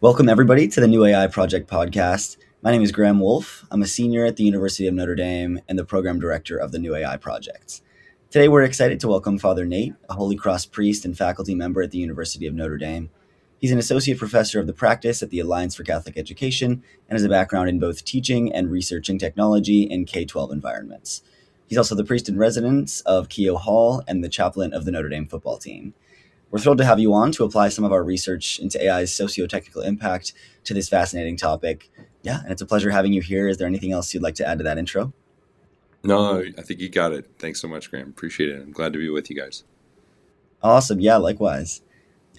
Welcome, everybody, to the New AI Project podcast. My name is Graham Wolf. I'm a senior at the University of Notre Dame and the program director of the New AI Project. Today, we're excited to welcome Father Nate, a Holy Cross priest and faculty member at the University of Notre Dame. He's an associate professor of the practice at the Alliance for Catholic Education and has a background in both teaching and researching technology in K-12 environments. He's also the priest in residence of Keogh Hall and the chaplain of the Notre Dame football team. We're thrilled to have you on to apply some of our research into AI's socio-technical impact to this fascinating topic. Yeah, and it's a pleasure having you here. Is there anything else you'd like to add to that intro? No, I think you got it. Thanks so much, Graham. Appreciate it. I'm glad to be with you guys. Awesome. Yeah, likewise.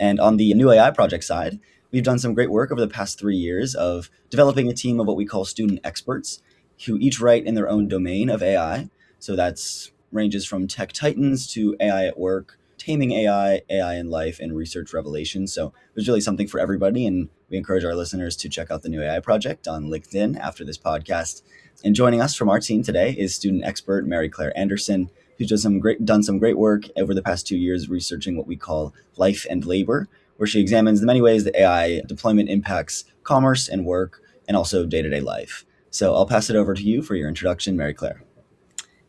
And on the New AI Project side, we've done some great work over the past 3 years of developing a team of what we call student experts who each write in their own domain of AI. So that's ranges from tech titans to AI at work, taming AI, AI in life, and research revelations. So there's really something for everybody. And we encourage our listeners to check out the New AI Project on LinkedIn after this podcast. And joining us from our team today is student expert Mary Claire Anderson, who's done some great work over the past 2 years researching what we call life and labor, where she examines the many ways that AI deployment impacts commerce and work and also day-to-day life. So I'll pass it over to you for your introduction, Mary Claire.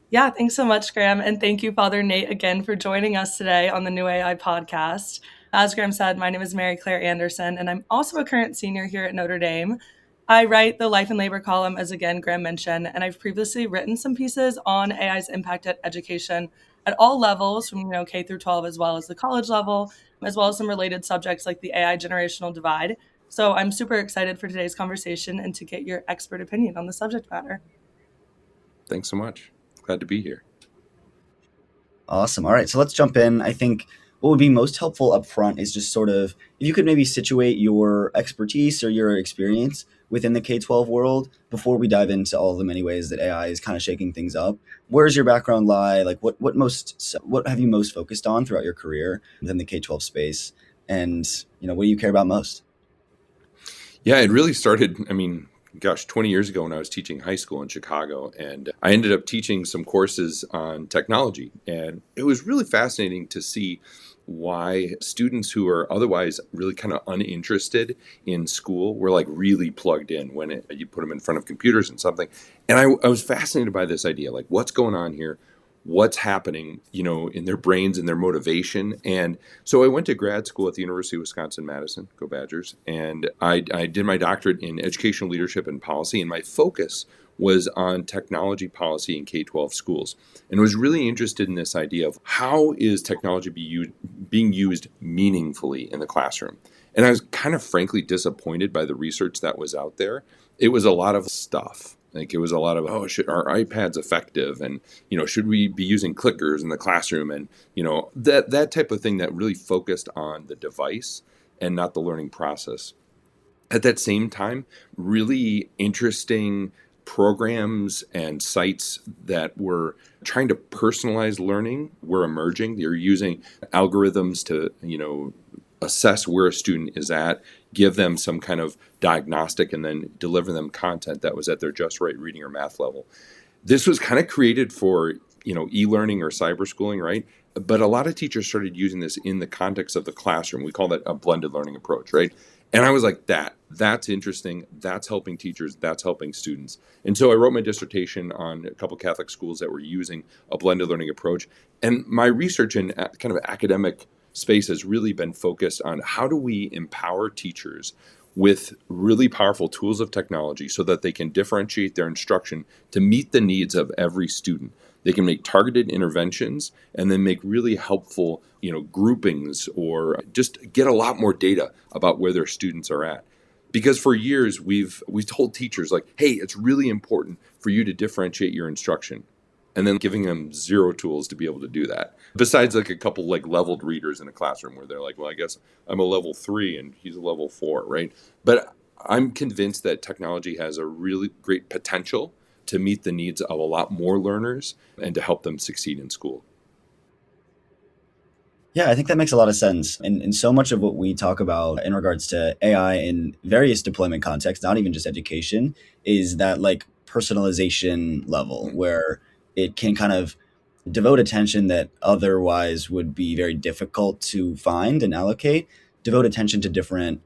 Yeah, thanks so much, Graham. And thank you, Father Nate, again for joining us today on the New AI podcast. As Graham said, my name is Mary Claire Anderson, and I'm also a current senior here at Notre Dame. I write the Life and Labor column, as again, Graham mentioned, and I've previously written some pieces on AI's impact at education at all levels, from K through 12, as well as the college level, as well as some related subjects like the AI generational divide. So I'm super excited for today's conversation and to get your expert opinion on the subject matter. Thanks so much. Glad to be here. Awesome. All right, so let's jump in. I think what would be most helpful up front is just sort of, if you could maybe situate your expertise or your experience within the K-12 world before we dive into all the many ways that AI is kind of shaking things up. Where does your background lie? Like what have you most focused on throughout your career within the K-12 space? And, what do you care about most? Yeah, it really started, 20 years ago when I was teaching high school in Chicago, and I ended up teaching some courses on technology. And it was really fascinating to see why students who are otherwise really kind of uninterested in school were like really plugged in when you put them in front of computers and something. And I was fascinated by this idea, like what's going on here? What's happening, in their brains and their motivation. And so I went to grad school at the University of Wisconsin-Madison, go Badgers, and I did my doctorate in educational leadership and policy, and my focus was on technology policy in K-12 schools, and was really interested in this idea of how is technology being used meaningfully in the classroom. And I was kind of frankly disappointed by the research that was out there. It was a lot of stuff. Like it was a lot of, are iPads effective? And, should we be using clickers in the classroom? And, that type of thing that really focused on the device and not the learning process. At that same time, really interesting programs and sites that were trying to personalize learning were emerging. They're using algorithms to, assess where a student is at, give them some kind of diagnostic, and then deliver them content that was at their just right reading or math level. This was kind of created for, e-learning or cyberschooling, right? But a lot of teachers started using this in the context of the classroom. We call that a blended learning approach, right? And I was like, that's interesting. That's helping teachers. That's helping students. And so I wrote my dissertation on a couple Catholic schools that were using a blended learning approach. And my research in kind of academic space has really been focused on how do we empower teachers with really powerful tools of technology so that they can differentiate their instruction to meet the needs of every student. They can make targeted interventions and then make really helpful, groupings, or just get a lot more data about where their students are at. Because for years we've told teachers like, hey, it's really important for you to differentiate your instruction, and then giving them zero tools to be able to do that. Besides like a couple like leveled readers in a classroom where they're like, well, I guess I'm a level 3 and he's a level 4, right? But I'm convinced that technology has a really great potential to meet the needs of a lot more learners and to help them succeed in school. Yeah, I think that makes a lot of sense. And so much of what we talk about in regards to AI in various deployment contexts, not even just education, is that like personalization level where it can kind of devote attention that otherwise would be very difficult to find and allocate, devote attention to different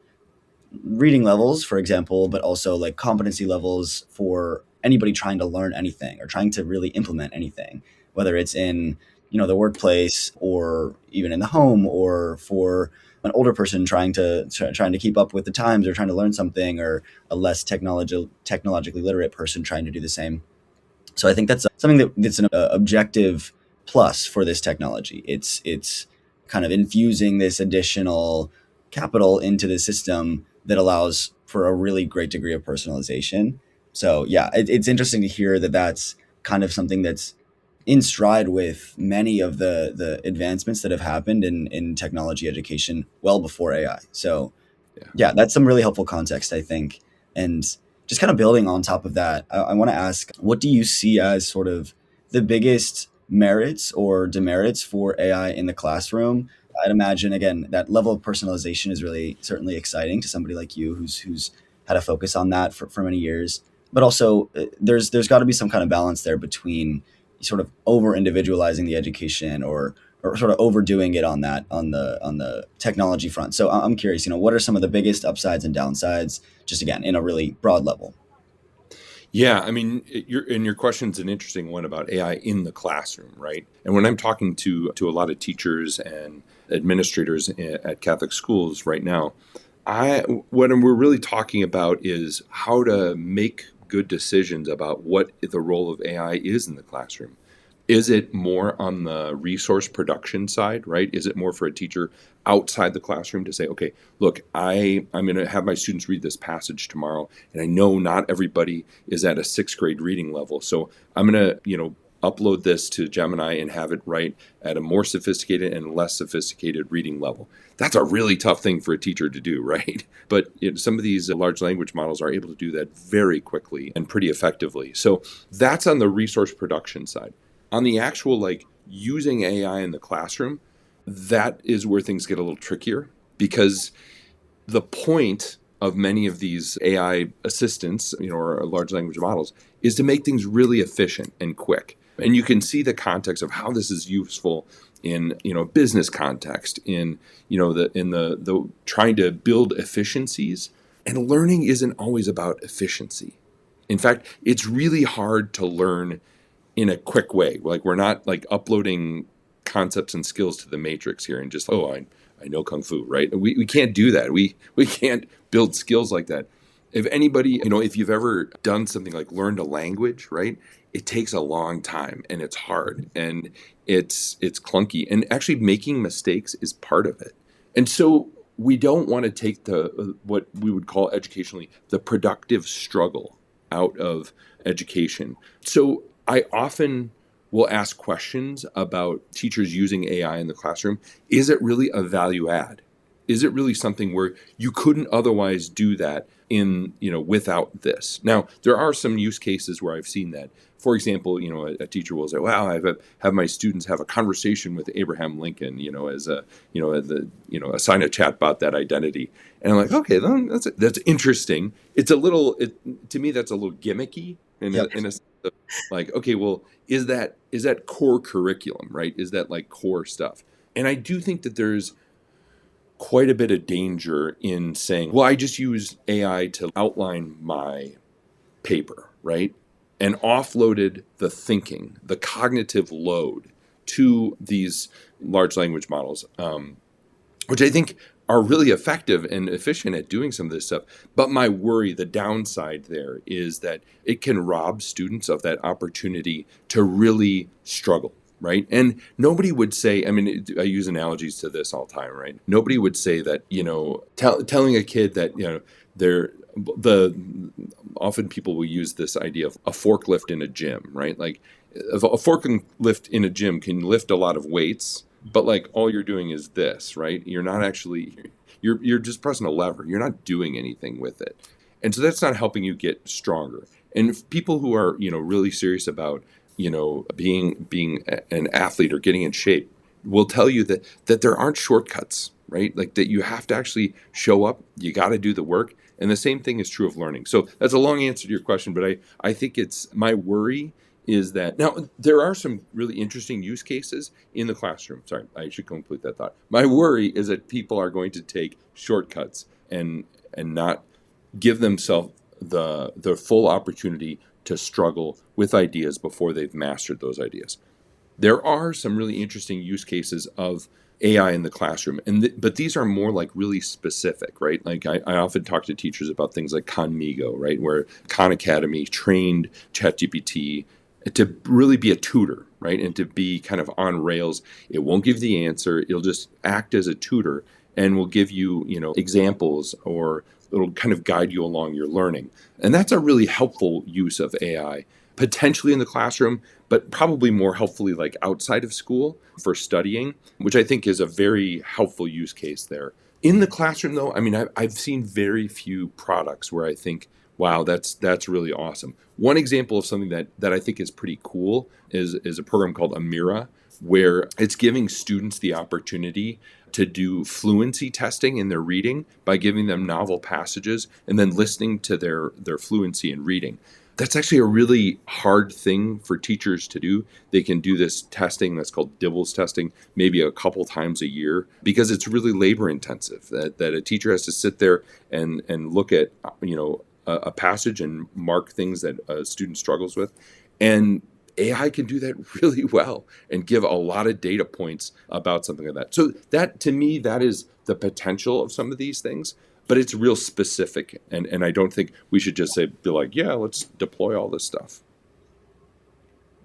reading levels, for example, but also like competency levels for anybody trying to learn anything or trying to really implement anything, whether it's in the workplace or even in the home, or for an older person trying to keep up with the times or trying to learn something, or a less technologically literate person trying to do the same. So I think that's something that's an objective plus for this technology. It's kind of infusing this additional capital into the system that allows for a really great degree of personalization. So yeah, it's interesting to hear that that's kind of something that's in stride with many of the advancements that have happened in technology education well before AI. So Yeah. yeah, that's some really helpful context, I think. And just kind of building on top of that, I want to ask, what do you see as sort of the biggest merits or demerits for AI in the classroom? I'd imagine, again, that level of personalization is really certainly exciting to somebody like you who's had a focus on that for many years. But also, there's got to be some kind of balance there between sort of over individualizing the education, or sort of overdoing it on the technology front. So I'm curious, what are some of the biggest upsides and downsides, just again in a really broad level? Yeah, I mean, your question's an interesting one about AI in the classroom, right? And when I'm talking to a lot of teachers and administrators at Catholic schools right now, we're really talking about is how to make good decisions about what the role of AI is in the classroom. Is it more on the resource production side, right? Is it more for a teacher outside the classroom to say, okay, look, I'm going to have my students read this passage tomorrow, and I know not everybody is at a sixth grade reading level. So I'm going to, upload this to Gemini and have it write at a more sophisticated and less sophisticated reading level. That's a really tough thing for a teacher to do, right? But some of these large language models are able to do that very quickly and pretty effectively. So that's on the resource production side. On the actual using AI in the classroom, that is where things get a little trickier, because the point of many of these AI assistants, or large language models, is to make things really efficient and quick. And you can see the context of how this is useful in business context, in the trying to build efficiencies. And learning isn't always about efficiency. In fact, it's really hard to learn in a quick way. Like, we're not uploading concepts and skills to the matrix here and just, I know Kung Fu, right? We can't do that. We can't build skills like that. If anybody, if you've ever done something like learned a language, right? It takes a long time, and it's hard, and it's clunky, and actually making mistakes is part of it. And so we don't want to take the what we would call educationally the productive struggle out of education. So I often will ask questions about teachers using AI in the classroom. Is it really a value add? Is it really something where you couldn't otherwise do that without this? Now, there are some use cases where I've seen that. For example, a teacher will say, "Wow, have my students have a conversation with Abraham Lincoln, assign a chatbot that identity." And I'm like, "Okay, then that's interesting." It's a little, to me, that's a little gimmicky Yep. in a sense of okay, well, is that core curriculum, right? Is that core stuff? And I do think that there's quite a bit of danger in saying, well, I just use AI to outline my paper, right? And offloaded the thinking, the cognitive load to these large language models, which I think are really effective and efficient at doing some of this stuff. But my worry, the downside there, is that it can rob students of that opportunity to really struggle, right? And nobody would say, I mean, I use analogies to this all the time, right? Nobody would say that, telling a kid that, often people will use this idea of a forklift in a gym, right? Like, if a forklift in a gym can lift a lot of weights, but all you're doing is this, right? You're not actually, you're just pressing a lever. You're not doing anything with it. And so that's not helping you get stronger. And if people who are, really serious about, being an athlete or getting in shape will tell you that there aren't shortcuts, right? Like, that you have to actually show up, you got to do the work. And the same thing is true of learning. So that's a long answer to your question, but I think it's my worry is that now there are some really interesting use cases in the classroom. Sorry, I should complete that thought. My worry is that people are going to take shortcuts and and not give themselves the full opportunity to struggle with ideas before they've mastered those ideas. There are some really interesting use cases of AI in the classroom, but these are more like really specific, right? Like I often talk to teachers about things like Conmigo, right, where Khan Academy trained ChatGPT to really be a tutor, right, and to be kind of on rails. It won't give the answer; it'll just act as a tutor and will give you, examples, or it'll kind of guide you along your learning. And that's a really helpful use of AI, potentially in the classroom, but probably more helpfully like outside of school for studying, which I think is a very helpful use case there. In the classroom, though, I mean, I've seen very few products where I think, wow, that's really awesome. One example of something that I think is pretty cool is a program called Amira, where it's giving students the opportunity to do fluency testing in their reading by giving them novel passages and then listening to their fluency in reading. That's actually a really hard thing for teachers to do. They can do this testing that's called Dibbles testing maybe a couple times a year because it's really labor intensive. That a teacher has to sit there and look at a passage and mark things that a student struggles with, and AI can do that really well and give a lot of data points about something like that. So that, to me, that is the potential of some of these things, but it's real specific. And I don't think we should just be like, yeah, let's deploy all this stuff.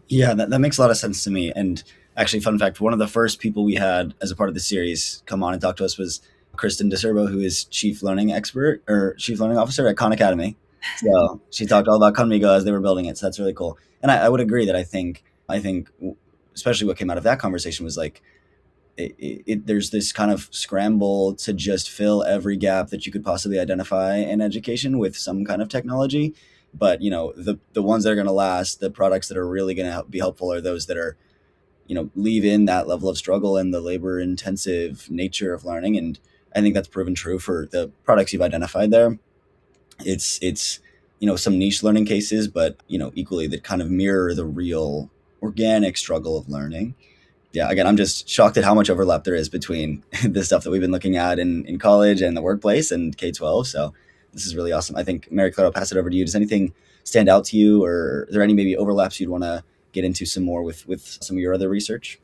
Yeah, that makes a lot of sense to me. And actually, fun fact, one of the first people we had as a part of the series come on and talk to us was Kristen DeSerbo, who is Chief Learning Officer at Khan Academy. So she talked all about Conmigo as they were building it. So that's really cool. And I would agree that I think especially what came out of that conversation was like, there's this kind of scramble to just fill every gap that you could possibly identify in education with some kind of technology. But the ones that are going to last, the products that are really going to be helpful are those that are leave in that level of struggle and the labor intensive nature of learning. And I think that's proven true for the products you've identified there. It's some niche learning cases, but equally that kind of mirror the real organic struggle of learning. Yeah, again, I'm just shocked at how much overlap there is between the stuff that we've been looking at in college and the workplace and K-12. So this is really awesome. I think, Mary Claire, I'll pass it over to you. Does anything stand out to you, or are there any maybe overlaps you'd want to get into some more with some of your other research?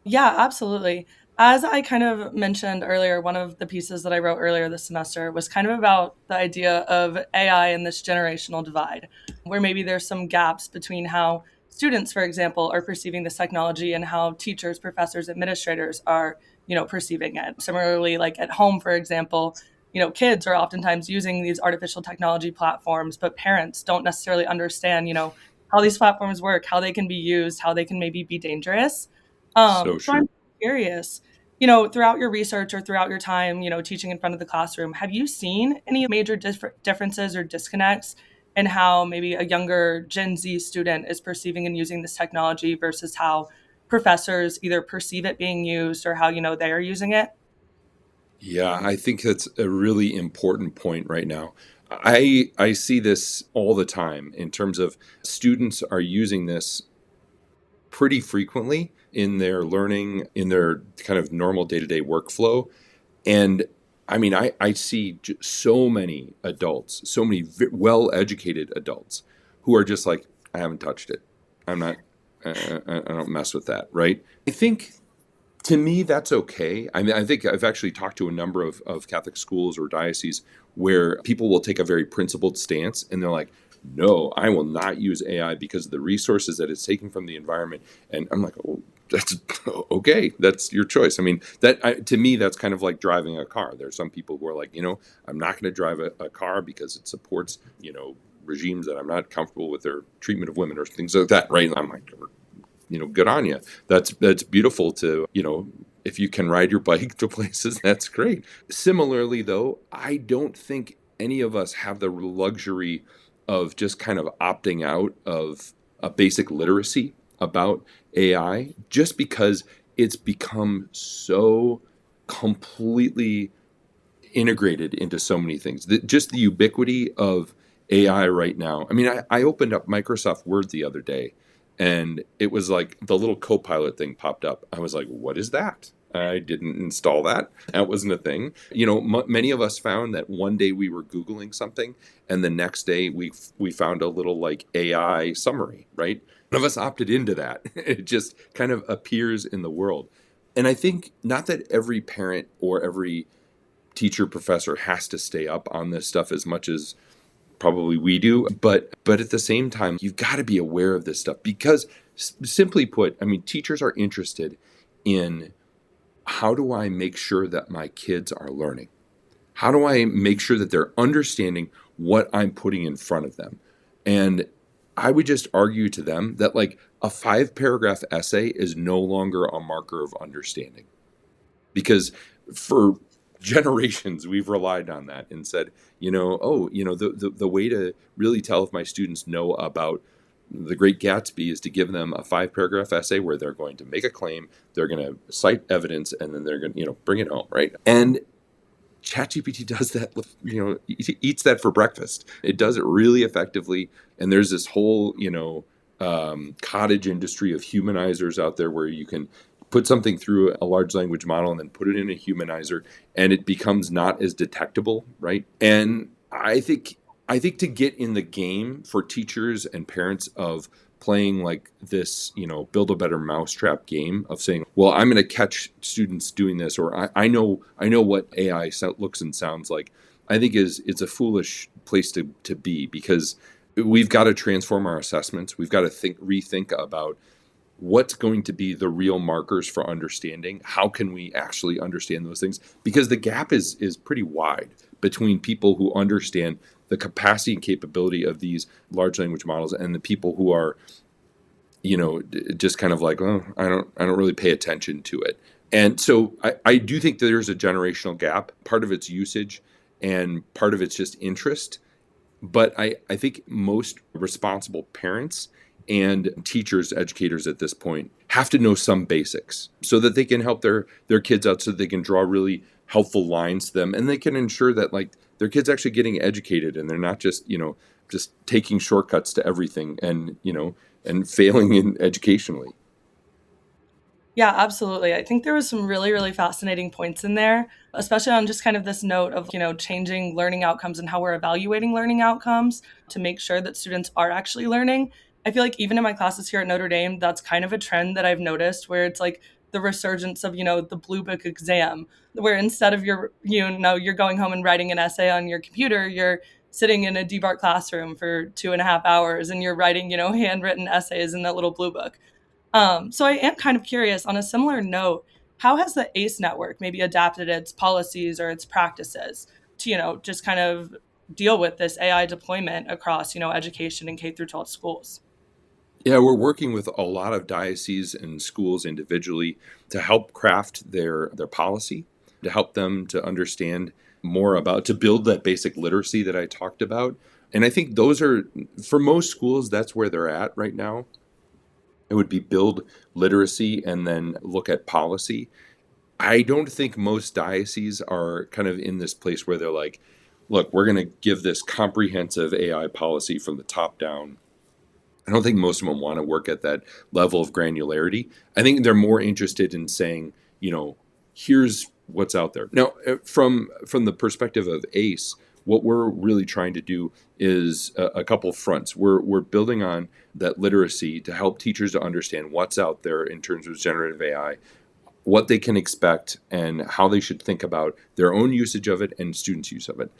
Yeah, absolutely. As I kind of mentioned earlier, one of the pieces that I wrote earlier this semester was kind of about the idea of AI and this generational divide, where maybe there's some gaps between how students, for example, are perceiving this technology and how teachers, professors, administrators are, perceiving it. Similarly, like at home, for example, kids are oftentimes using these artificial technology platforms, but parents don't necessarily understand, how these platforms work, how they can be used, how they can maybe be dangerous. So So true. I'm curious, throughout your research or throughout your time, teaching in front of the classroom, have you seen any major differences or disconnects in how maybe a younger Gen Z student is perceiving and using this technology versus how professors either perceive it being used or how, they are using it? Yeah, I think that's a really important point right now. I see this all the time in terms of students are using this pretty frequently in their learning, in their kind of normal day-to-day workflow. And I mean, I see so many adults, so many well-educated adults who are just like, I haven't touched it. I'm not, I don't mess with that, right? I think, to me, that's okay. I mean, I think I've actually talked to a number of Catholic schools or dioceses where people will take a very principled stance and they're like, no, I will not use AI because of the resources that it's taking from the environment. And I'm like, oh, that's okay. That's your choice. I mean, to me, that's kind of like driving a car. There are some people who are like, I'm not going to drive a car because it supports, regimes that I'm not comfortable with their treatment of women or things like that, right? And I'm like, good on you. That's beautiful to, if you can ride your bike to places, that's great. Similarly, though, I don't think any of us have the luxury of just kind of opting out of a basic literacy about AI just because it's become so completely integrated into so many things. Just the ubiquity of AI right now. I mean, I opened up Microsoft Word the other day and it was like the little Copilot thing popped up. I was like, what is that? I didn't install that. That wasn't a thing. Many of us found that one day we were Googling something, and the next day we found a little like AI summary, right? None of us opted into that. It just kind of appears in the world. And I think not that every parent or every teacher, professor has to stay up on this stuff as much as probably we do, but at the same time, you've got to be aware of this stuff because, simply put, I mean, teachers are interested in how do I make sure that my kids are learning? How do I make sure that they're understanding what I'm putting in front of them? And I would just argue to them that like a 5-paragraph essay is no longer a marker of understanding, because for generations we've relied on that and said, the way to really tell if my students know about the Great Gatsby is to give them a 5-paragraph essay where they're going to make a claim, they're going to cite evidence, and then they're going to, bring it home, right? And ChatGPT does that, eats that for breakfast. It does it really effectively. And there's this whole, cottage industry of humanizers out there where you can put something through a large language model and then put it in a humanizer and it becomes not as detectable, right? And I think to get in the game for teachers and parents of playing like this, build a better mousetrap game of saying, well, I'm going to catch students doing this, or I know what AI looks and sounds like. I think it's a foolish place to be, because we've got to transform our assessments. We've got to rethink about what's going to be the real markers for understanding. How can we actually understand those things? Because the gap is pretty wide between people who understand the capacity and capability of these large language models and the people who are, just kind of like, oh, I don't really pay attention to it. And so I do think that there's a generational gap. Part of it's usage and part of it's just interest. But I think most responsible parents and teachers, educators at this point have to know some basics so that they can help their kids out, so they can draw really helpful lines to them, and they can ensure that like their kids actually getting educated and they're not just taking shortcuts to everything and failing in educationally. Yeah, absolutely. I think there was some really, really fascinating points in there, especially on just kind of this note of, changing learning outcomes and how we're evaluating learning outcomes to make sure that students are actually learning. I feel like even in my classes here at Notre Dame, that's kind of a trend that I've noticed, where it's like the resurgence of, the blue book exam, where instead of you're going home and writing an essay on your computer, you're sitting in a deep art classroom for 2.5 hours and you're writing, handwritten essays in that little blue book. So I am kind of curious, on a similar note, how has the ACE network maybe adapted its policies or its practices to, just kind of deal with this AI deployment across, education and K through 12 schools? Yeah, we're working with a lot of dioceses and schools individually to help craft their policy, to help them to understand more about, to build that basic literacy that I talked about. And I think those are, for most schools, that's where they're at right now. It would be build literacy and then look at policy. I don't think most dioceses are kind of in this place where they're like, look, we're going to give this comprehensive AI policy from the top down. I don't think most of them want to work at that level of granularity. I think they're more interested in saying, here's what's out there. Now, from the perspective of ACE, what we're really trying to do is a couple fronts. We're building on that literacy to help teachers to understand what's out there in terms of generative AI, what they can expect, and how they should think about their own usage of it and students' use of it.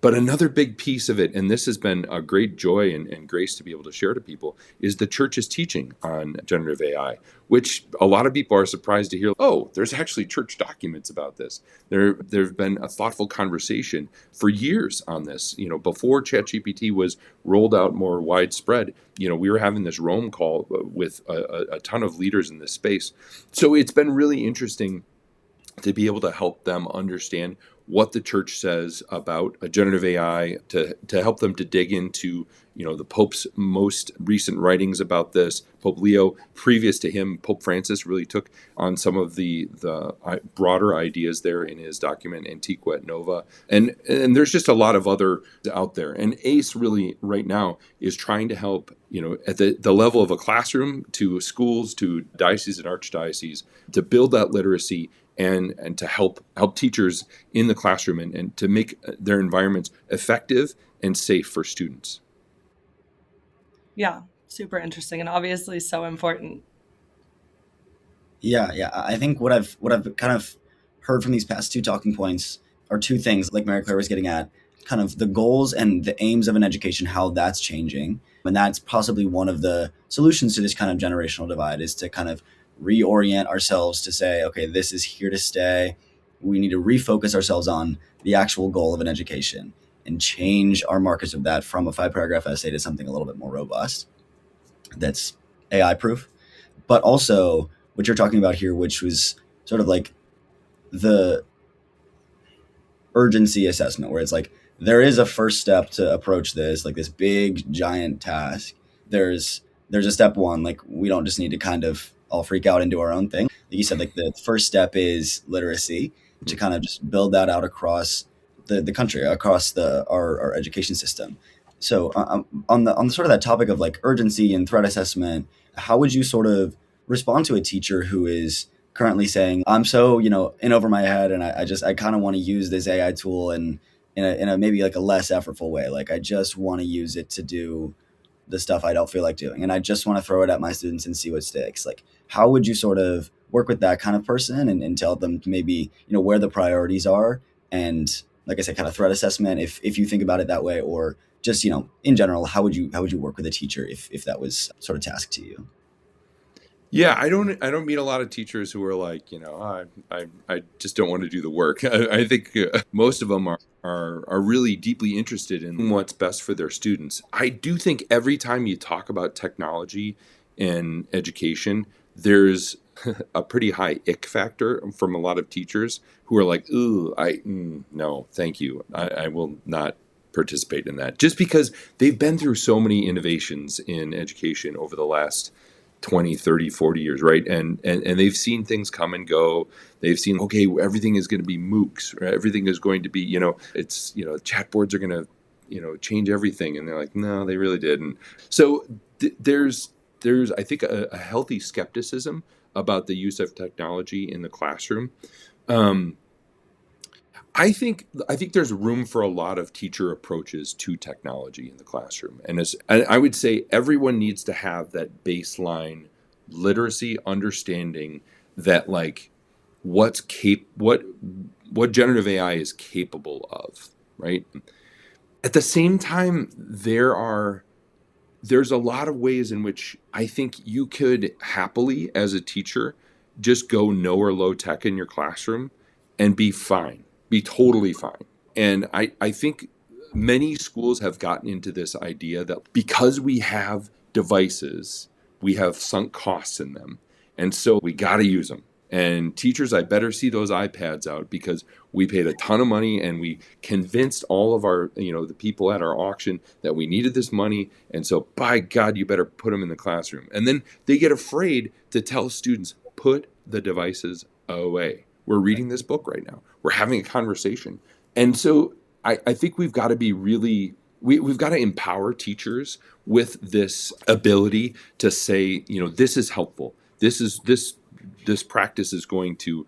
But another big piece of it, and this has been a great joy and grace to be able to share to people, is the church's teaching on generative AI, which a lot of people are surprised to hear, oh, there's actually church documents about this. There's been a thoughtful conversation for years on this. Before ChatGPT was rolled out more widespread, we were having this Rome call with a ton of leaders in this space. So it's been really interesting to be able to help them understand what the church says about a generative AI, to help them to dig into, the Pope's most recent writings about this. Pope Leo, previous to him, Pope Francis really took on some of the broader ideas there in his document Antiqua et Nova. And there's just a lot of other out there. And ACE really right now is trying to help, at the level of a classroom to schools, to dioceses and archdioceses, to build that literacy and to help teachers in the classroom and to make their environments effective and safe for students. Yeah, super interesting and obviously so important. Yeah. I think what I've kind of heard from these past two talking points are two things, like Mary Claire was getting at, kind of the goals and the aims of an education, how that's changing. And that's possibly one of the solutions to this kind of generational divide, is to kind of reorient ourselves to say, okay, this is here to stay. We need to refocus ourselves on the actual goal of an education and change our markers of that from a 5-paragraph essay to something a little bit more robust that's AI proof. But also what you're talking about here, which was sort of like the urgency assessment, where it's like there is a first step to approach this, like this big giant task. There's a step one, like we don't just need to kind of all freak out and do our own thing. Like you said, like the first step is literacy, to kind of just build that out across the country, across our education system. So on the sort of that topic of like urgency and threat assessment, how would you sort of respond to a teacher who is currently saying, I'm so, in over my head, and I kind of want to use this AI tool and in a maybe like a less effortful way. Like I just want to use it to do the stuff I don't feel like doing, and I just want to throw it at my students and see what sticks. Like, how would you sort of work with that kind of person and tell them maybe, where the priorities are, and like I said, kind of threat assessment if you think about it that way, or just, in general, how would you work with a teacher if that was sort of tasked to you? Yeah, I don't meet a lot of teachers who are like, I just don't want to do the work. I think most of them are really deeply interested in what's best for their students. I do think every time you talk about technology and education, there's a pretty high ick factor from a lot of teachers who are like, ooh, no, thank you. I will not participate in that, just because they've been through so many innovations in education over the last 20, 30, 40 years, right? And they've seen things come and go. They've seen, okay, everything is going to be MOOCs, right? Everything is going to be, it's, chat boards are going to, change everything. And they're like, no, they really didn't. So there's, I think, a healthy skepticism about the use of technology in the classroom. I think there's room for a lot of teacher approaches to technology in the classroom, and I would say everyone needs to have that baseline literacy understanding that like what generative AI is capable of, right? At the same time, there's a lot of ways in which I think you could happily, as a teacher, just go no or low tech in your classroom and be fine, be totally fine. And I think many schools have gotten into this idea that because we have devices, we have sunk costs in them. And so we got to use them. And teachers, I better see those iPads out because we paid a ton of money and we convinced all of our, the people at our auction that we needed this money. And so, by God, you better put them in the classroom. And then they get afraid to tell students, put the devices away. We're reading this book right now. We're having a conversation. And so I think we've got to be really, we've got to empower teachers with this ability to say, this is helpful. This practice is going to,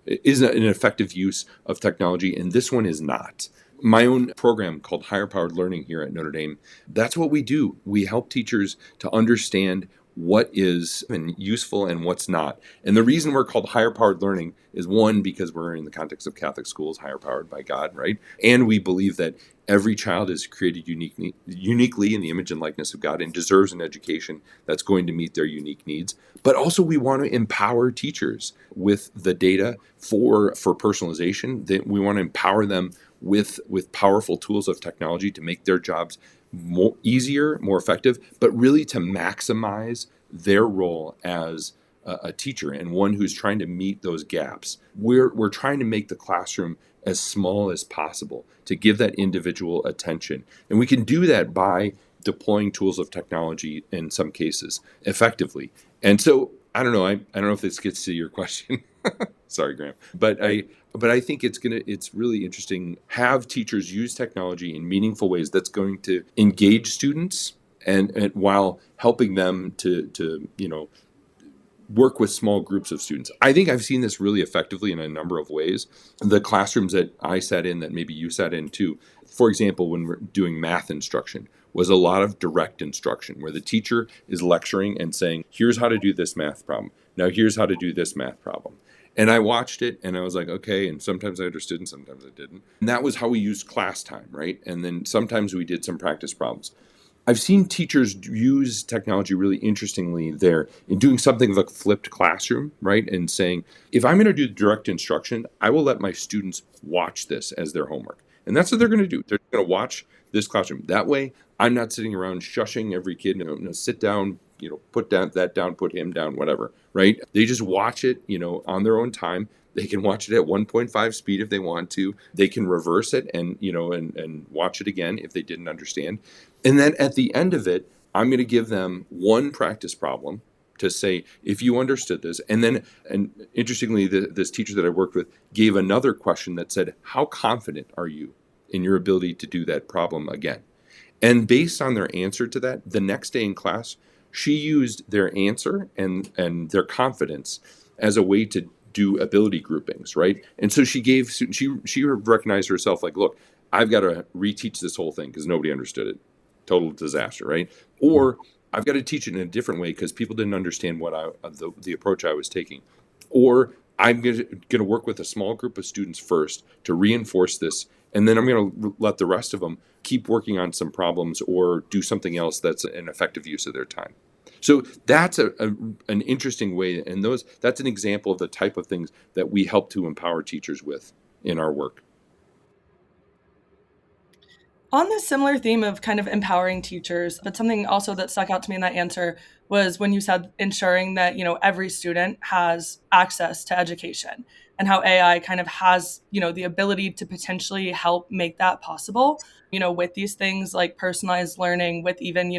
is an effective use of technology, and this one is not. My own program called Higher Powered Learning here at Notre Dame, that's what we do. We help teachers to understand what is useful and what's not. And the reason we're called Higher Powered Learning is, one, because we're in the context of Catholic schools, higher powered by God, right? And we believe that every child is created uniquely in the image and likeness of God and deserves an education that's going to meet their unique needs. But also we want to empower teachers with the data for personalization. That we want to empower them with powerful tools of technology to make their jobs more easier, more effective, but really to maximize their role as a teacher and one who's trying to meet those gaps. We're trying to make the classroom as small as possible to give that individual attention. And we can do that by deploying tools of technology in some cases effectively. And so I don't know if this gets to your question. Sorry, Graham. But I think it's really interesting, have teachers use technology in meaningful ways that's going to engage students and while helping them to work with small groups of students. I think I've seen this really effectively in a number of ways. The classrooms that I sat in, that maybe you sat in too, for example, when we're doing math instruction, was a lot of direct instruction where the teacher is lecturing and saying, here's how to do this math problem. Now here's how to do this math problem. And I watched it and I was like, okay. And sometimes I understood and sometimes I didn't. And that was how we used class time, right? And then sometimes we did some practice problems. I've seen teachers use technology really interestingly there in doing something like flipped classroom, right? And saying, if I'm going to do direct instruction, I will let my students watch this as their homework. And that's what they're going to do. They're going to watch this classroom. That way, I'm not sitting around shushing every kid, sit down, put that down, put him down, whatever, right? They just watch it, on their own time. They can watch it at 1.5 speed if they want to. They can reverse it and watch it again if they didn't understand. And then at the end of it, I'm going to give them one practice problem to say, if you understood this. And interestingly, this teacher that I worked with gave another question that said, how confident are you in your ability to do that problem again? And based on their answer to that, the next day in class, she used their answer and their confidence as a way to do ability groupings, right? And so she recognized herself like, look, I've got to reteach this whole thing because nobody understood it. Total disaster, right? Or I've got to teach it in a different way because people didn't understand what the approach I was taking. Or I'm going to work with a small group of students first to reinforce this, and then I'm going to let the rest of them keep working on some problems or do something else that's an effective use of their time. So that's an interesting way, and that's an example of the type of things that we help to empower teachers with in our work. On this similar theme of kind of empowering teachers, but something also that stuck out to me in that answer was when you said ensuring that, every student has access to education and how AI kind of has, the ability to potentially help make that possible, with these things like personalized learning, with even,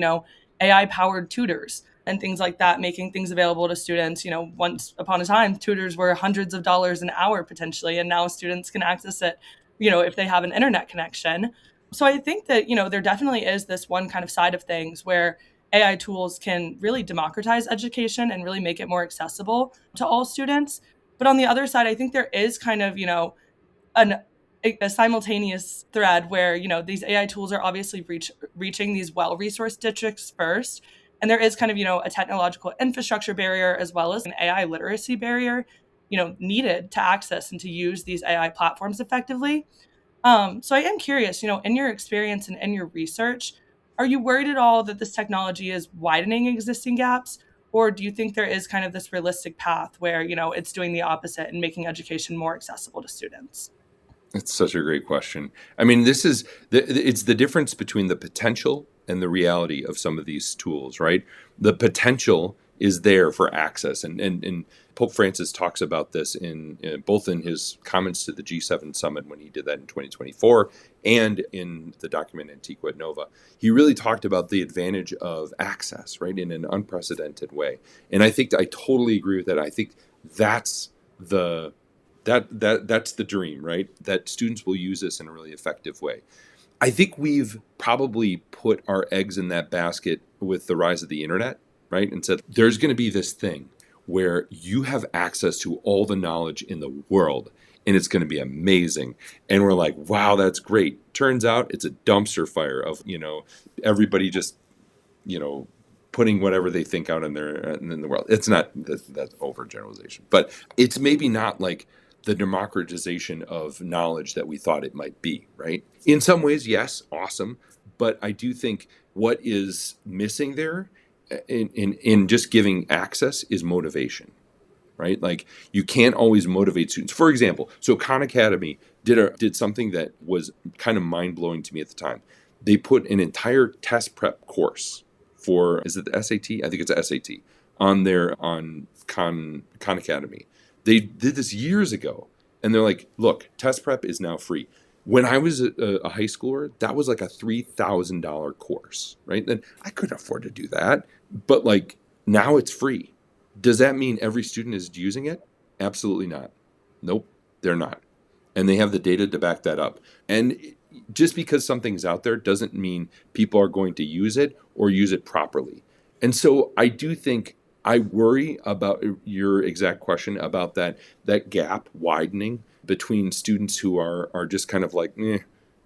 AI powered tutors and things like that, making things available to students. Once upon a time, tutors were hundreds of dollars an hour potentially, and now students can access it, if they have an internet connection. So I think that, there definitely is this one kind of side of things where AI tools can really democratize education and really make it more accessible to all students. But on the other side, I think there is kind of, an, a simultaneous thread where, these AI tools are obviously reaching these well-resourced districts first. And there is kind of, a technological infrastructure barrier as well as an AI literacy barrier, needed to access and to use these AI platforms effectively. So I am curious, in your experience and in your research, are you worried at all that this technology is widening existing gaps? Or do you think there is kind of this realistic path where, it's doing the opposite and making education more accessible to students? It's such a great question. I mean, it's the difference between the potential and the reality of some of these tools, right? The potential is there for access, and Pope Francis talks about this in both in his comments to the G7 summit when he did that in 2024, and in the document Antiqua et Nova. He really talked about the advantage of access, right, in an unprecedented way. And I think I totally agree with that. I think that's that's the dream, right? That students will use this in a really effective way. I think we've probably put our eggs in that basket with the rise of the internet, right? And said, there's going to be this thing where you have access to all the knowledge in the world, and it's going to be amazing. And we're like, wow, that's great. Turns out it's a dumpster fire of, everybody just, putting whatever they think out in the world. It's not, that's overgeneralization, but it's maybe not like the democratization of knowledge that we thought it might be, right? In some ways, yes, awesome. But I do think what is missing there in just giving access is motivation, right? Like you can't always motivate students. For example, so Khan Academy did something that was kind of mind-blowing to me at the time. They put an entire test prep course for, is it the SAT? I think it's the SAT on Khan Academy. They did this years ago, and they're like, look, test prep is now free. When I was a high schooler, that was like a $3,000 course, right? And I couldn't afford to do that. But like now it's free. Does that mean every student is using it? Absolutely not. Nope, they're not. And they have the data to back that up. And just because something's out there doesn't mean people are going to use it or use it properly. And so I do think I worry about your exact question about that gap widening between students who are just kind of like,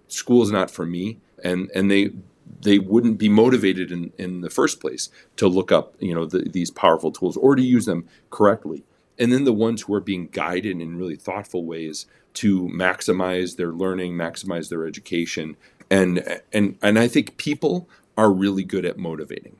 school's not for me, and they wouldn't be motivated in the first place to look up, these powerful tools or to use them correctly. And then the ones who are being guided in really thoughtful ways to maximize their learning, maximize their education, and I think people are really good at motivating.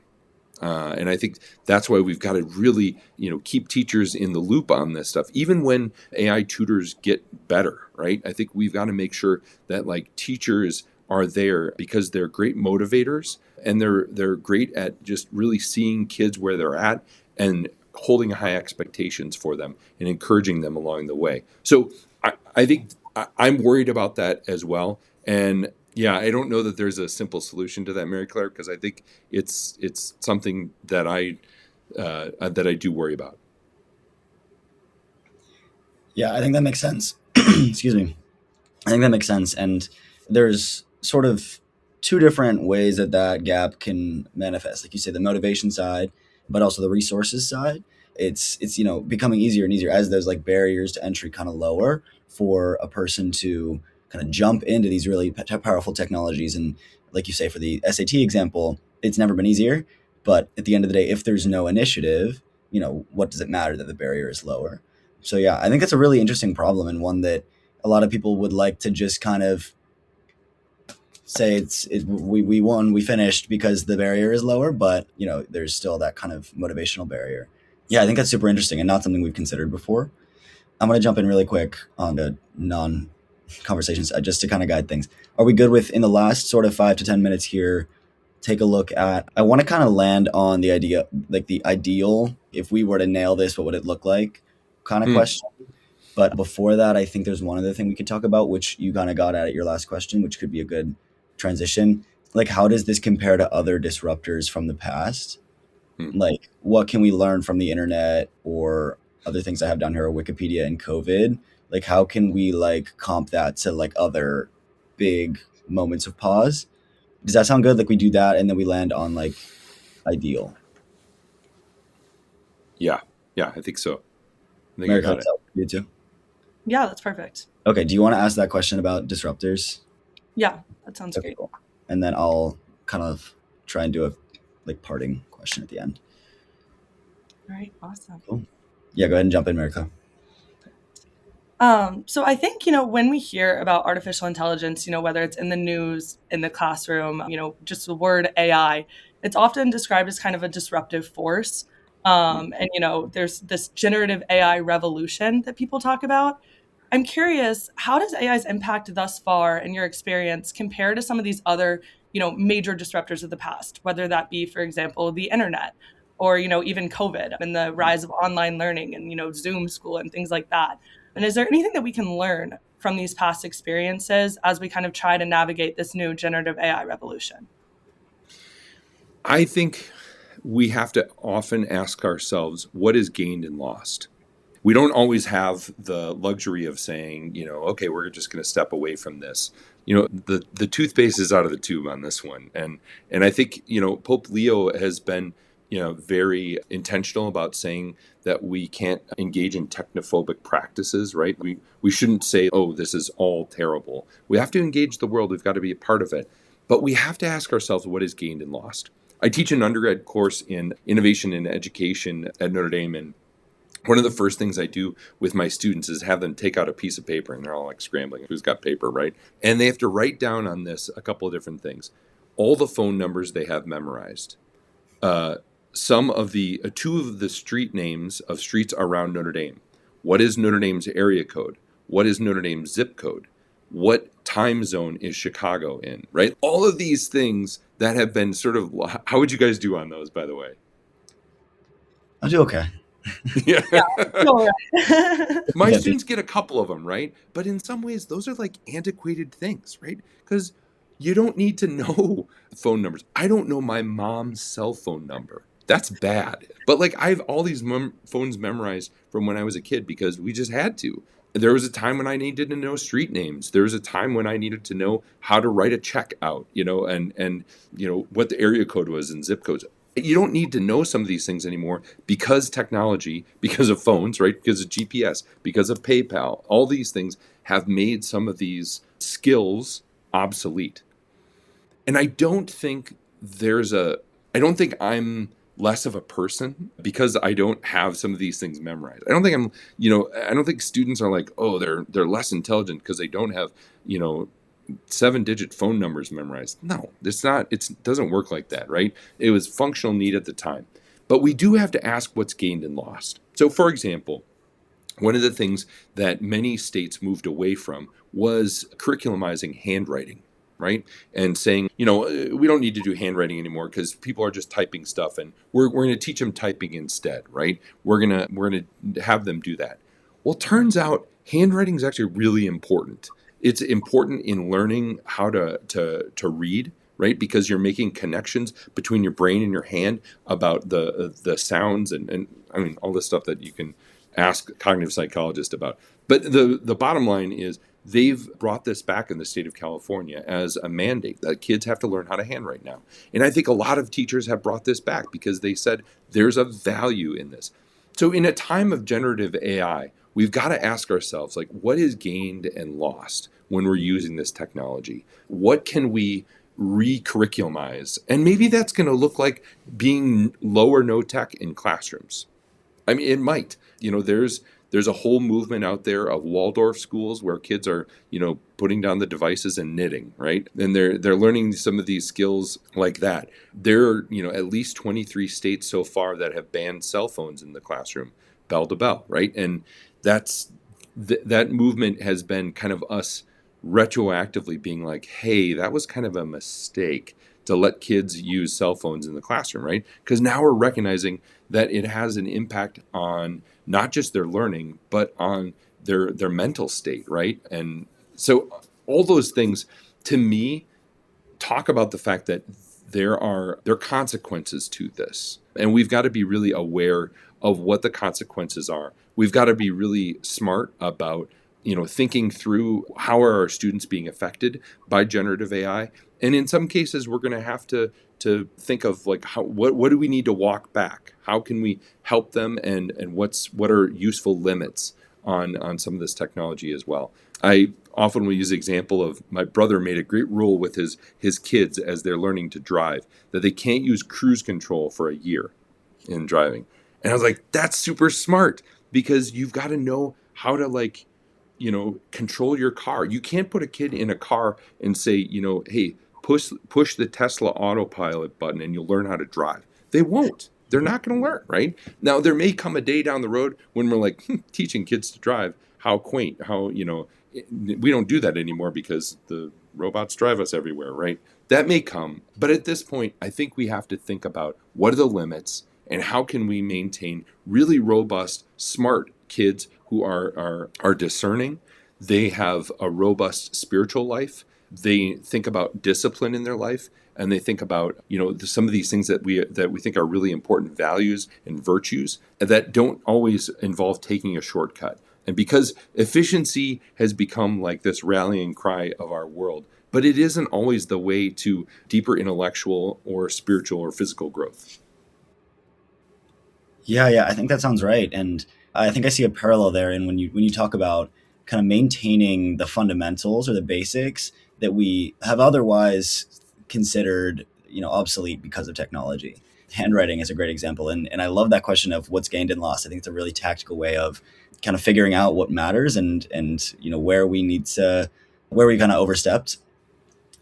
And I think that's why we've got to really, keep teachers in the loop on this stuff, even when AI tutors get better, right? I think we've got to make sure that like teachers are there because they're great motivators and they're great at just really seeing kids where they're at and holding high expectations for them and encouraging them along the way. So I think I'm worried about that as well. And yeah, I don't know that there's a simple solution to that, Mary Claire, because I think it's something that I do worry about. Yeah, I think that makes sense. Excuse me. I think that makes sense. And there's sort of two different ways that that gap can manifest. Like you say, the motivation side, but also the resources side. It's becoming easier and easier as those like barriers to entry kind of lower for a person to kind of jump into these really powerful technologies. And like you say, for the SAT example, it's never been easier. But at the end of the day, if there's no initiative, what does it matter that the barrier is lower? So yeah, I think that's a really interesting problem and one that a lot of people would like to just kind of say we won, we finished because the barrier is lower, but there's still that kind of motivational barrier. Yeah, I think that's super interesting and not something we've considered before. I'm going to jump in really quick on the non conversations just to kind of guide things. Are we good with in the last sort of 5 to 10 minutes here? Take a look at. I want to kind of land on the idea, like the ideal. If we were to nail this, what would it look like? Kind of Hmm. question. But before that, I think there's one other thing we could talk about, which you kind of got at your last question, which could be a good transition. Like, how does this compare to other disruptors from the past? Hmm. Like, what can we learn from the internet or other things I have down here, or Wikipedia and COVID? Like, how can we like comp that to like other big moments of pause? Does that sound good? Like, we do that and then we land on like ideal. Yeah, yeah, I think so. I think I America, got does it. that work for you too? Yeah, that's perfect. Okay. Do you want to ask that question about disruptors? Yeah, that sounds Okay, great. cool. And then I'll kind of try and do a like parting question at the end. All right, awesome. Cool. Yeah, go ahead and jump in, America. So I think, when we hear about artificial intelligence, whether it's in the news, in the classroom, just the word AI, it's often described as kind of a disruptive force. And, there's this generative AI revolution that people talk about. I'm curious, how does AI's impact thus far in your experience compare to some of these other, major disruptors of the past, whether that be, for example, the internet or, even COVID and the rise of online learning and, Zoom school and things like that. And is there anything that we can learn from these past experiences as we kind of try to navigate this new generative AI revolution? I think we have to often ask ourselves what is gained and lost. We don't always have the luxury of saying, okay, we're just going to step away from this. The toothpaste is out of the tube on this one, and I think Pope Leo has been very intentional about saying that we can't engage in technophobic practices, right? We shouldn't say, oh, this is all terrible. We have to engage the world. We've got to be a part of it, but we have to ask ourselves what is gained and lost. I teach an undergrad course in innovation in education at Notre Dame, and one of the first things I do with my students is have them take out a piece of paper, and they're all like scrambling. Who's got paper, right? And they have to write down on this a couple of different things. All the phone numbers they have memorized. Some of the two of the street names of streets around Notre Dame. What is Notre Dame's area code? What is Notre Dame's zip code? What time zone is Chicago in? Right? All of these things that have been sort of. How would you guys do on those, by the way? I'll do okay. Yeah. Yeah, all right. My Yeah, students get a couple of them, right? But in some ways, those are like antiquated things, right? Because you don't need to know phone numbers. I don't know my mom's cell phone number. That's bad. But like I have all these phones memorized from when I was a kid because we just had to. There was a time when I needed to know street names. There was a time when I needed to know how to write a check out, and what the area code was and zip codes. You don't need to know some of these things anymore because technology, because of phones, right? Because of GPS, because of PayPal, all these things have made some of these skills obsolete. And I don't think I'm less of a person because I don't have some of these things memorized. I don't think students are like, oh, they're less intelligent because they don't have, you know, 7-digit phone numbers memorized. No, it's not. It doesn't work like that, right? It was functional need at the time. But we do have to ask what's gained and lost. So, for example, one of the things that many states moved away from was curriculumizing handwriting, right? And saying, we don't need to do handwriting anymore because people are just typing stuff, and we're going to teach them typing instead, right? We're gonna have them do that. Well, turns out handwriting is actually really important. It's important in learning how to read, right? Because you're making connections between your brain and your hand about the sounds and I mean all this stuff that you can ask a cognitive psychologist about. But the bottom line is they've brought this back in the state of California as a mandate that kids have to learn how to handwrite now. And I think a lot of teachers have brought this back because they said there's a value in this. So in a time of generative AI, we've got to ask ourselves, like, what is gained and lost when we're using this technology? What can we recurriculamize? And maybe that's going to look like being low or no tech in classrooms. I mean, it might. There's a whole movement out there of Waldorf schools where kids are, putting down the devices and knitting, right? And they're learning some of these skills like that. There are, at least 23 states so far that have banned cell phones in the classroom, bell to bell, right? And that movement has been kind of us retroactively being like, hey, that was kind of a mistake to let kids use cell phones in the classroom, right? Because now we're recognizing that it has an impact on not just their learning, but on their mental state, right? And so all those things, to me, talk about the fact that there are consequences to this. And we've got to be really aware of what the consequences are. We've got to be really smart about thinking through how are our students being affected by generative AI. And in some cases, we're going to have to think of like what do we need to walk back? How can we help them, and what are useful limits on some of this technology as well? I often will use the example of my brother made a great rule with his kids as they're learning to drive that they can't use cruise control for a year in driving. And I was like, that's super smart because you've got to know how to control your car. You can't put a kid in a car and say, hey, push the Tesla autopilot button and you'll learn how to drive. They won't. They're not going to learn, right? Now, there may come a day down the road when we're like, teaching kids to drive, how quaint, how, we don't do that anymore because the robots drive us everywhere, right? That may come. But at this point, I think we have to think about what are the limits and how can we maintain really robust, smart kids who are discerning. They have a robust spiritual life. They think about discipline in their life, and they think about some of these things that we think are really important values and virtues that don't always involve taking a shortcut. And because efficiency has become like this rallying cry of our world, but it isn't always the way to deeper intellectual or spiritual or physical growth. Yeah, I think that sounds right. And I think I see a parallel there. And when you talk about kind of maintaining the fundamentals or the basics that we have otherwise considered, obsolete because of technology. Handwriting is a great example. And I love that question of what's gained and lost. I think it's a really tactical way of kind of figuring out what matters and where we kind of overstepped.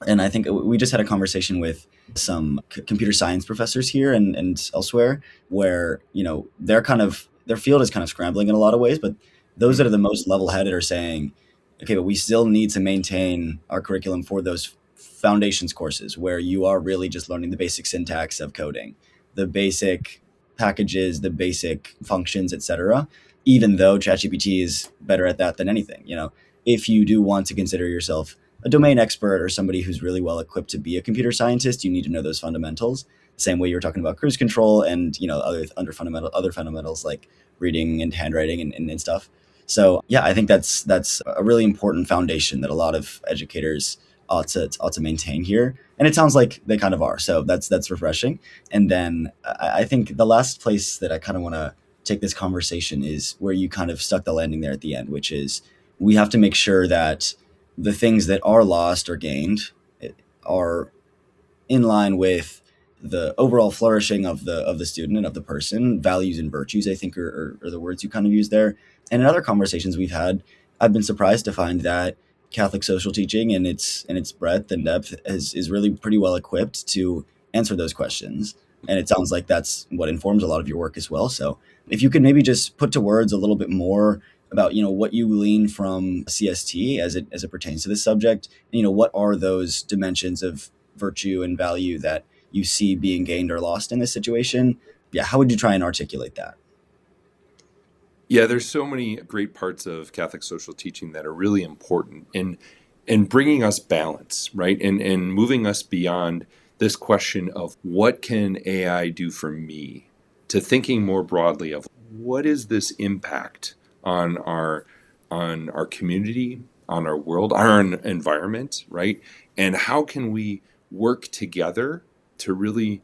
And I think we just had a conversation with some computer science professors here and elsewhere where, their field is kind of scrambling in a lot of ways, but those that are the most level-headed are saying, okay, but we still need to maintain our curriculum for those foundations courses where you are really just learning the basic syntax of coding, the basic packages, the basic functions, etc. Even though ChatGPT is better at that than anything, if you do want to consider yourself a domain expert or somebody who's really well equipped to be a computer scientist, you need to know those fundamentals. Same way you were talking about cruise control and other fundamentals like reading and handwriting and stuff. So yeah, I think that's a really important foundation that a lot of educators ought to maintain here. And it sounds like they kind of are. So that's refreshing. And then I think the last place that I kind of want to take this conversation is where you kind of stuck the landing there at the end, which is we have to make sure that the things that are lost or gained are in line with the overall flourishing of the student and of the person. Values and virtues, I think, are the words you kind of use there. And in other conversations we've had, I've been surprised to find that Catholic social teaching in its breadth and depth is really pretty well equipped to answer those questions. And it sounds like that's what informs a lot of your work as well. So if you could maybe just put to words a little bit more about what you glean from C.S.C. as it pertains to this subject, and what are those dimensions of virtue and value that you see being gained or lost in this situation? Yeah, how would you try and articulate that? Yeah, there's so many great parts of Catholic social teaching that are really important in bringing us balance, right? And moving us beyond this question of what can AI do for me to thinking more broadly of what is this impact on our community, on our world, on our environment, right? And how can we work together to really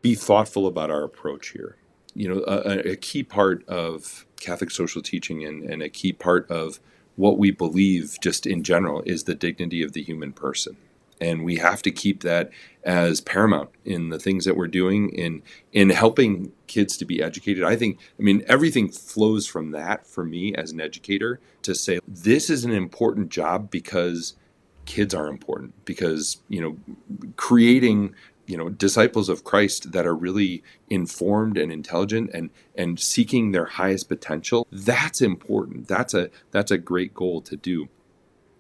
be thoughtful about our approach here? A key part of Catholic social teaching and a key part of what we believe just in general is the dignity of the human person. And we have to keep that as paramount in the things that we're doing in helping kids to be educated. Everything flows from that for me as an educator to say this is an important job because kids are important, because creating disciples of Christ that are really informed and intelligent and seeking their highest potential, that's important. That's a great goal to do.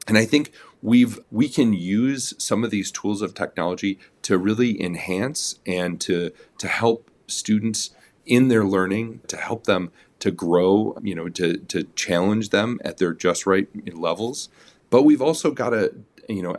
And I think we can use some of these tools of technology to really enhance and to help students in their learning, to help them to grow, to challenge them at their just right levels. But we've also got to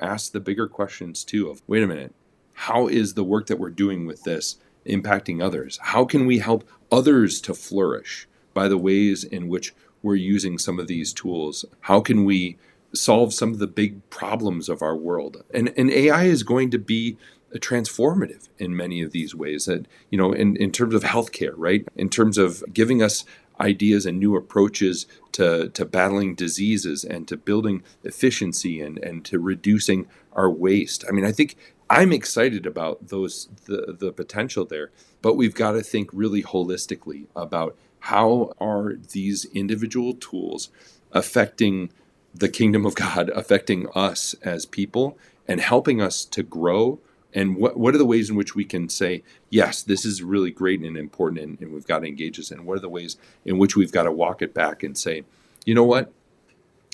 ask the bigger questions too of, wait a minute, how is the work that we're doing with this impacting others? How can we help others to flourish by the ways in which we're using some of these tools? How can we solve some of the big problems of our world? And AI is going to be transformative in many of these ways that, in terms of healthcare, right? In terms of giving us ideas and new approaches to battling diseases and to building efficiency and to reducing our waste. I think I'm excited about the potential there, but we've got to think really holistically about how are these individual tools affecting the kingdom of God, affecting us as people and helping us to grow. And what are the ways in which we can say, yes, this is really great and important and we've got to engage this? And what are the ways in which we've got to walk it back and say, you know what?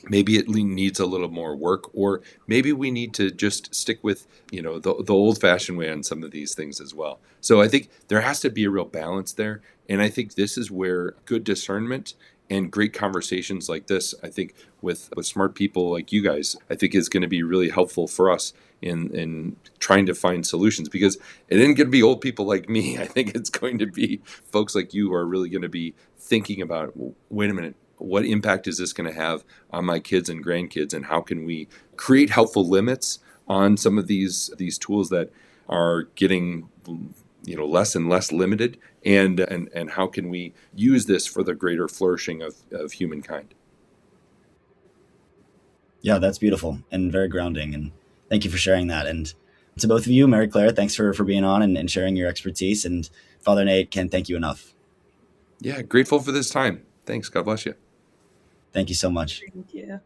Maybe it needs a little more work, or maybe we need to just stick with, the old-fashioned way on some of these things as well. So I think there has to be a real balance there. And I think this is where good discernment and great conversations like this, I think with smart people like you guys, I think is going to be really helpful for us in trying to find solutions, because it isn't going to be old people like me. I think it's going to be folks like you who are really going to be thinking about, wait a minute, what impact is this going to have on my kids and grandkids, and how can we create helpful limits on some of these tools that are getting less and less limited, and how can we use this for the greater flourishing of humankind? Yeah, that's beautiful and very grounding. And thank you for sharing that. And to both of you, Mary Claire, thanks for being on and sharing your expertise. And Father Nate, can't thank you enough. Yeah, grateful for this time. Thanks. God bless you. Thank you so much. Thank you.